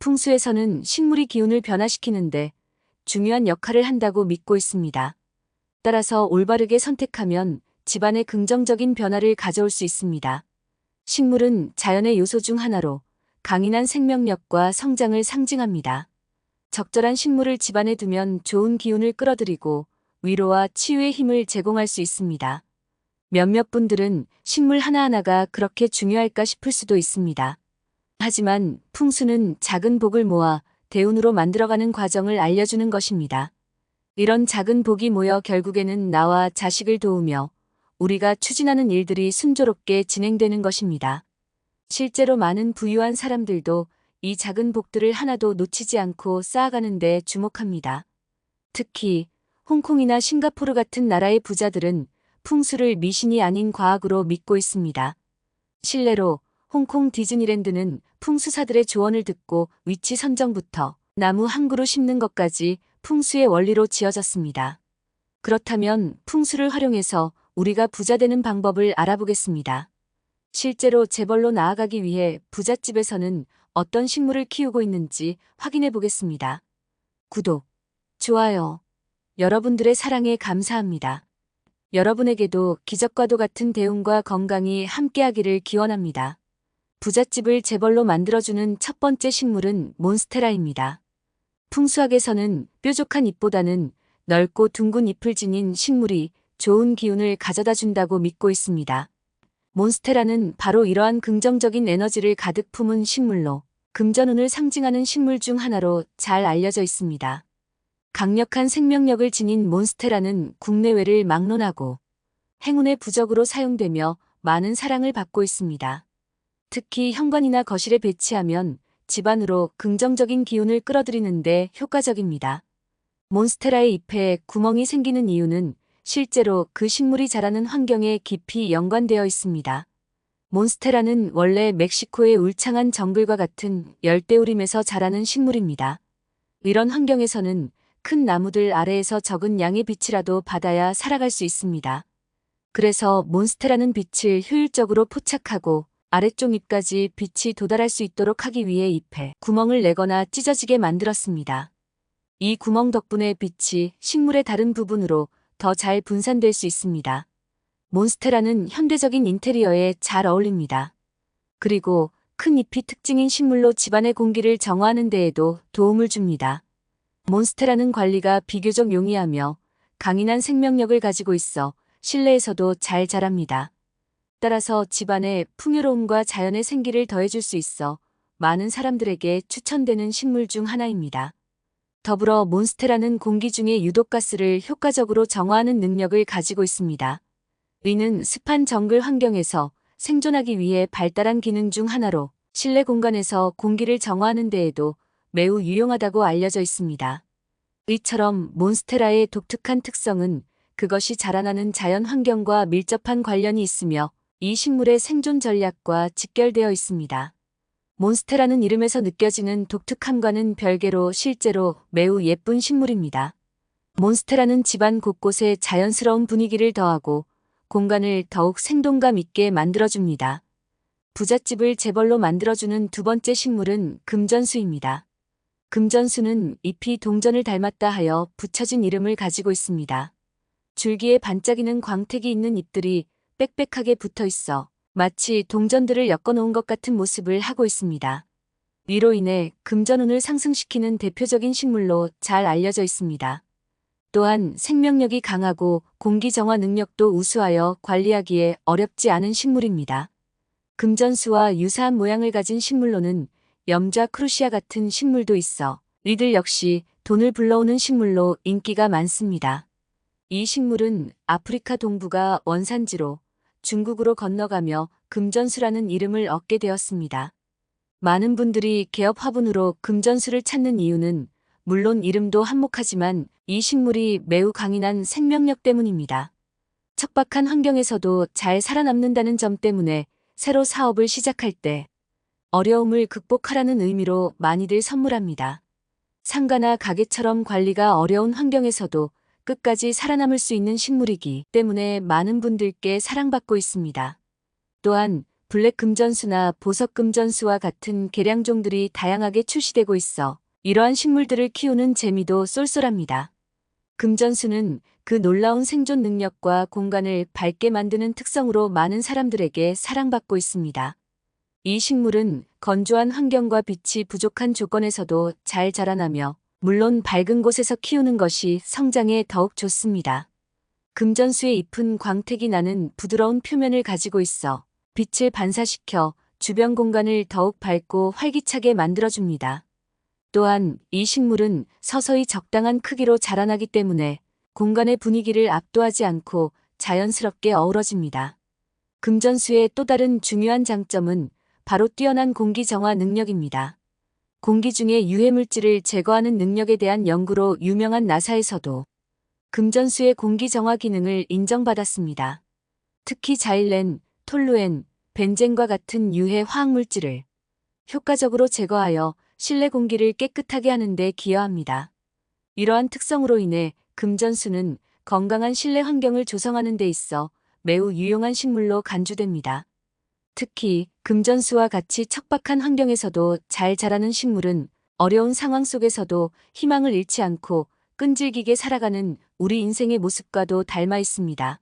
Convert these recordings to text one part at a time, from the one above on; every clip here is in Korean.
풍수에서는 식물이 기운을 변화시키는데 중요한 역할을 한다고 믿고 있습니다. 따라서 올바르게 선택하면 집안에 긍정적인 변화를 가져올 수 있습니다. 식물은 자연의 요소 중 하나로 강인한 생명력과 성장을 상징합니다. 적절한 식물을 집안에 두면 좋은 기운을 끌어들이고 위로와 치유의 힘을 제공할 수 있습니다. 몇몇 분들은 식물 하나하나가 그렇게 중요할까 싶을 수도 있습니다. 하지만 풍수는 작은 복을 모아 대운으로 만들어가는 과정을 알려주는 것입니다. 이런 작은 복이 모여 결국에는 나와 자식을 도우며 우리가 추진하는 일들이 순조롭게 진행되는 것입니다. 실제로 많은 부유한 사람들도 이 작은 복들을 하나도 놓치지 않고 쌓아가는 데 주목합니다. 특히 홍콩이나 싱가포르 같은 나라의 부자들은 풍수를 미신이 아닌 과학으로 믿고 있습니다. 실례로 홍콩 디즈니랜드는 풍수사들의 조언을 듣고 위치 선정부터 나무 한 그루 심는 것까지 풍수의 원리로 지어졌습니다. 그렇다면 풍수를 활용해서 우리가 부자 되는 방법을 알아보겠습니다. 실제로 재벌로 나아가기 위해 부잣집에서는 어떤 식물을 키우고 있는지 확인해 보겠습니다. 구독, 좋아요. 여러분들의 사랑에 감사합니다. 여러분에게도 기적과도 같은 대운과 건강이 함께하기를 기원합니다. 부잣집을 재벌로 만들어주는 첫 번째 식물은 몬스테라입니다. 풍수학에서는 뾰족한 잎보다는 넓고 둥근 잎을 지닌 식물이 좋은 기운을 가져다 준다고 믿고 있습니다. 몬스테라는 바로 이러한 긍정적인 에너지를 가득 품은 식물로 금전운을 상징하는 식물 중 하나로 잘 알려져 있습니다. 강력한 생명력을 지닌 몬스테라는 국내외를 막론하고 행운의 부적으로 사용되며 많은 사랑을 받고 있습니다. 특히 현관이나 거실에 배치하면 집안으로 긍정적인 기운을 끌어들이는데 효과적입니다. 몬스테라의 잎에 구멍이 생기는 이유는 실제로 그 식물이 자라는 환경에 깊이 연관되어 있습니다. 몬스테라는 원래 멕시코의 울창한 정글과 같은 열대우림에서 자라는 식물입니다. 이런 환경에서는 큰 나무들 아래에서 적은 양의 빛이라도 받아야 살아갈 수 있습니다. 그래서 몬스테라는 빛을 효율적으로 포착하고 아래쪽 잎까지 빛이 도달할 수 있도록 하기 위해 잎에 구멍을 내거나 찢어지게 만들었습니다. 이 구멍 덕분에 빛이 식물의 다른 부분으로 더 잘 분산될 수 있습니다. 몬스테라는 현대적인 인테리어에 잘 어울립니다. 그리고 큰 잎이 특징인 식물로 집안의 공기를 정화하는 데에도 도움을 줍니다. 몬스테라는 관리가 비교적 용이하며 강인한 생명력을 가지고 있어 실내에서도 잘 자랍니다. 따라서 집안에 풍요로움과 자연의 생기를 더해줄 수 있어 많은 사람들에게 추천되는 식물 중 하나입니다. 더불어 몬스테라는 공기 중의 유독가스를 효과적으로 정화하는 능력을 가지고 있습니다. 이는 습한 정글 환경에서 생존하기 위해 발달한 기능 중 하나로 실내 공간에서 공기를 정화하는 데에도 매우 유용하다고 알려져 있습니다. 이처럼 몬스테라의 독특한 특성은 그것이 자라나는 자연 환경과 밀접한 관련이 있으며 이 식물의 생존 전략과 직결되어 있습니다. 몬스테라는 이름에서 느껴지는 독특함과는 별개로 실제로 매우 예쁜 식물입니다. 몬스테라는 집안 곳곳에 자연스러운 분위기를 더하고 공간을 더욱 생동감 있게 만들어줍니다. 부잣집을 재벌로 만들어주는 두 번째 식물은 금전수입니다. 금전수는 잎이 동전을 닮았다 하여 붙여진 이름을 가지고 있습니다. 줄기에 반짝이는 광택이 있는 잎들이 빽빽하게 붙어 있어 마치 동전들을 엮어놓은 것 같은 모습을 하고 있습니다. 이로 인해 금전운을 상승시키는 대표적인 식물로 잘 알려져 있습니다. 또한 생명력이 강하고 공기 정화 능력도 우수하여 관리하기에 어렵지 않은 식물입니다. 금전수와 유사한 모양을 가진 식물로는 염좌 크루시아 같은 식물도 있어 이들 역시 돈을 불러오는 식물로 인기가 많습니다. 이 식물은 아프리카 동부가 원산지로 중국으로 건너가며 금전수라는 이름을 얻게 되었습니다. 많은 분들이 개업 화분으로 금전수를 찾는 이유는 물론 이름도 한몫하지만 이 식물이 매우 강인한 생명력 때문입니다. 척박한 환경에서도 잘 살아남는다는 점 때문에 새로 사업을 시작할 때 어려움을 극복하라는 의미로 많이들 선물합니다. 상가나 가게처럼 관리가 어려운 환경에서도 끝까지 살아남을 수 있는 식물이기 때문에 많은 분들께 사랑받고 있습니다. 또한 블랙 금전수나 보석 금전수와 같은 계량종들이 다양하게 출시되고 있어 이러한 식물들을 키우는 재미도 쏠쏠합니다. 금전수는 그 놀라운 생존 능력과 공간을 밝게 만드는 특성으로 많은 사람들에게 사랑받고 있습니다. 이 식물은 건조한 환경과 빛이 부족한 조건에서도 잘 자라나며 물론 밝은 곳에서 키우는 것이 성장에 더욱 좋습니다. 금전수의 잎은 광택이 나는 부드러운 표면을 가지고 있어 빛을 반사시켜 주변 공간을 더욱 밝고 활기차게 만들어줍니다. 또한 이 식물은 서서히 적당한 크기로 자라나기 때문에 공간의 분위기를 압도하지 않고 자연스럽게 어우러집니다. 금전수의 또 다른 중요한 장점은 바로 뛰어난 공기 정화 능력입니다. 공기 중의 유해물질을 제거하는 능력에 대한 연구로 유명한 나사에서도 금전수의 공기 정화 기능을 인정받았습니다. 특히 자일렌, 톨루엔, 벤젠과 같은 유해 화학물질을 효과적으로 제거하여 실내 공기를 깨끗하게 하는 데 기여합니다. 이러한 특성으로 인해 금전수는 건강한 실내 환경을 조성하는 데 있어 매우 유용한 식물로 간주됩니다. 특히 금전수와 같이 척박한 환경에서도 잘 자라는 식물은 어려운 상황 속에서도 희망을 잃지 않고 끈질기게 살아가는 우리 인생의 모습과도 닮아 있습니다.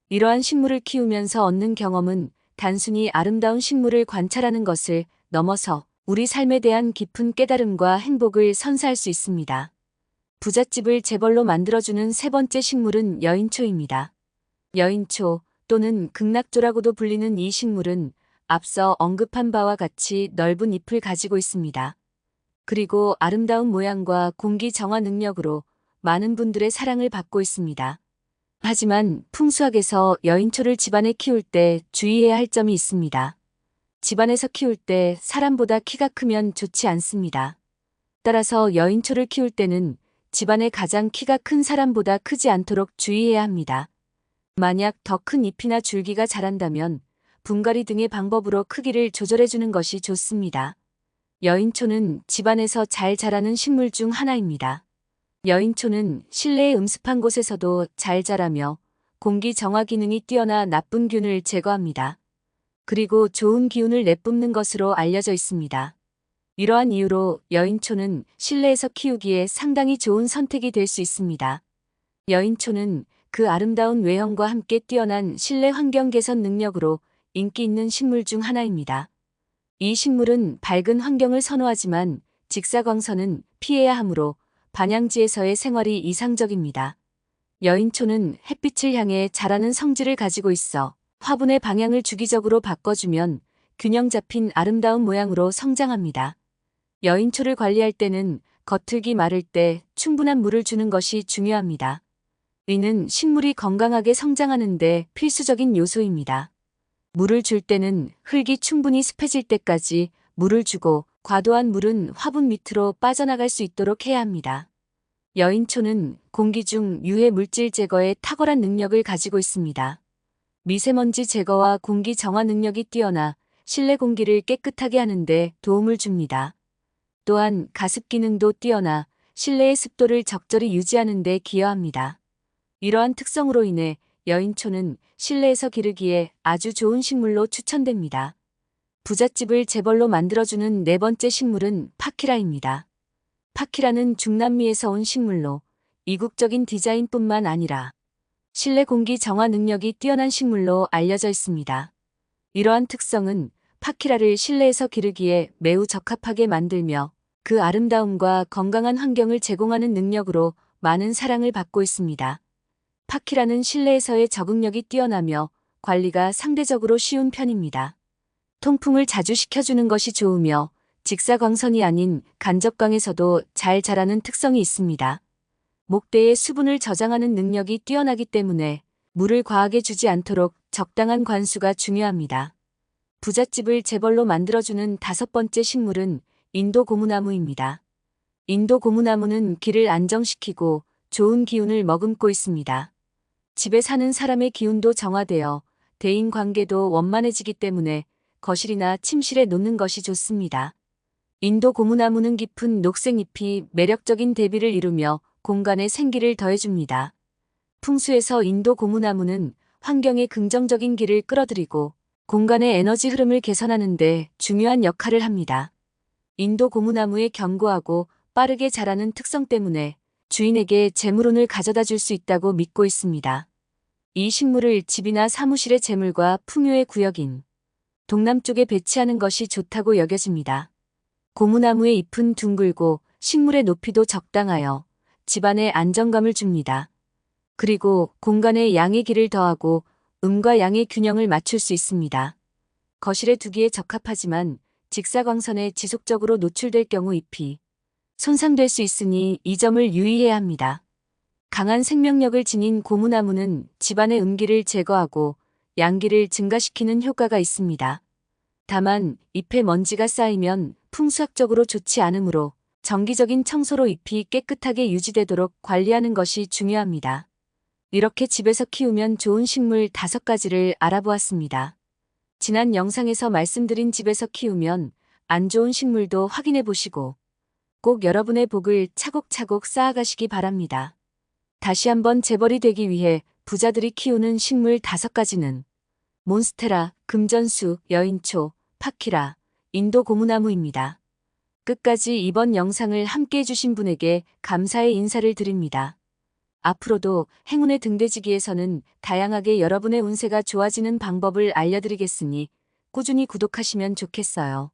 이러한 식물을 키우면서 얻는 경험은 단순히 아름다운 식물을 관찰하는 것을 넘어서 우리 삶에 대한 깊은 깨달음과 행복을 선사할 수 있습니다. 부잣집을 재벌로 만들어주는 세 번째 식물은 여인초입니다. 여인초 또는 극락조라고도 불리는 이 식물은 앞서 언급한 바와 같이 넓은 잎을 가지고 있습니다. 그리고 아름다운 모양과 공기 정화 능력으로 많은 분들의 사랑을 받고 있습니다. 하지만 풍수학에서 여인초를 집안에 키울 때 주의해야 할 점이 있습니다. 집안에서 키울 때 사람보다 키가 크면 좋지 않습니다. 따라서 여인초를 키울 때는 집안의 가장 키가 큰 사람보다 크지 않도록 주의해야 합니다. 만약 더 큰 잎이나 줄기가 자란다면 분갈이 등의 방법으로 크기를 조절해주는 것이 좋습니다. 여인초는 집안에서 잘 자라는 식물 중 하나입니다. 여인초는 실내의 음습한 곳에서도 잘 자라며 공기 정화 기능이 뛰어나 나쁜 균을 제거합니다. 그리고 좋은 기운을 내뿜는 것으로 알려져 있습니다. 이러한 이유로 여인초는 실내에서 키우기에 상당히 좋은 선택이 될 수 있습니다. 여인초는 그 아름다운 외형과 함께 뛰어난 실내 환경 개선 능력으로 인기 있는 식물 중 하나입니다. 이 식물은 밝은 환경을 선호하지만 직사광선은 피해야 하므로 반양지에서의 생활이 이상적입니다. 여인초는 햇빛을 향해 자라는 성질을 가지고 있어 화분의 방향을 주기적으로 바꿔주면 균형 잡힌 아름다운 모양으로 성장합니다. 여인초를 관리할 때는 겉흙이 마를 때 충분한 물을 주는 것이 중요합니다. 이는 식물이 건강하게 성장하는 데 필수적인 요소입니다. 물을 줄 때는 흙이 충분히 습해질 때까지 물을 주고 과도한 물은 화분 밑으로 빠져나갈 수 있도록 해야 합니다. 여인초는 공기 중 유해 물질 제거에 탁월한 능력을 가지고 있습니다. 미세먼지 제거와 공기 정화 능력이 뛰어나 실내 공기를 깨끗하게 하는 데 도움을 줍니다. 또한 가습 기능도 뛰어나 실내의 습도를 적절히 유지하는 데 기여합니다. 이러한 특성으로 인해 여인초는 실내에서 기르기에 아주 좋은 식물로 추천됩니다. 부잣집을 재벌로 만들어주는 네 번째 식물은 파키라입니다. 파키라는 중남미에서 온 식물로 이국적인 디자인뿐만 아니라 실내 공기 정화 능력이 뛰어난 식물로 알려져 있습니다. 이러한 특성은 파키라를 실내에서 기르기에 매우 적합하게 만들며 그 아름다움과 건강한 환경을 제공하는 능력으로 많은 사랑을 받고 있습니다. 파키라는 실내에서의 적응력이 뛰어나며 관리가 상대적으로 쉬운 편입니다. 통풍을 자주 시켜주는 것이 좋으며 직사광선이 아닌 간접광에서도 잘 자라는 특성이 있습니다. 목대의 수분을 저장하는 능력이 뛰어나기 때문에 물을 과하게 주지 않도록 적당한 관수가 중요합니다. 부잣집을 재벌로 만들어주는 다섯 번째 식물은 인도 고무나무입니다. 인도 고무나무는 기를 안정시키고 좋은 기운을 머금고 있습니다. 집에 사는 사람의 기운도 정화되어 대인 관계도 원만해지기 때문에 거실이나 침실에 놓는 것이 좋습니다. 인도 고무나무는 깊은 녹색 잎이 매력적인 대비를 이루며 공간에 생기를 더해줍니다. 풍수에서 인도 고무나무는 환경에 긍정적인 기를 끌어들이고 공간의 에너지 흐름을 개선하는 데 중요한 역할을 합니다. 인도 고무나무의 견고하고 빠르게 자라는 특성 때문에 주인에게 재물운을 가져다 줄 수 있다고 믿고 있습니다. 이 식물을 집이나 사무실의 재물과 풍요의 구역인 동남쪽에 배치하는 것이 좋다고 여겨집니다. 고무나무의 잎은 둥글고 식물의 높이도 적당하여 집안에 안정감을 줍니다. 그리고 공간에 양의 길을 더하고 음과 양의 균형을 맞출 수 있습니다. 거실에 두기에 적합하지만 직사광선에 지속적으로 노출될 경우 잎이 손상될 수 있으니 이 점을 유의해야 합니다. 강한 생명력을 지닌 고무나무는 집안의 음기를 제거하고 양기를 증가시키는 효과가 있습니다. 다만 잎에 먼지가 쌓이면 풍수학적으로 좋지 않으므로 정기적인 청소로 잎이 깨끗하게 유지되도록 관리하는 것이 중요합니다. 이렇게 집에서 키우면 좋은 식물 5가지를 알아보았습니다. 지난 영상에서 말씀드린 집에서 키우면 안 좋은 식물도 확인해 보시고 꼭 여러분의 복을 차곡차곡 쌓아가시기 바랍니다. 다시 한번 재벌이 되기 위해 부자들이 키우는 식물 5가지는 몬스테라, 금전수, 여인초, 파키라, 인도 고무나무입니다. 끝까지 이번 영상을 함께 해주신 분에게 감사의 인사를 드립니다. 앞으로도 행운의 등대지기에서는 다양하게 여러분의 운세가 좋아지는 방법을 알려드리겠으니 꾸준히 구독하시면 좋겠어요.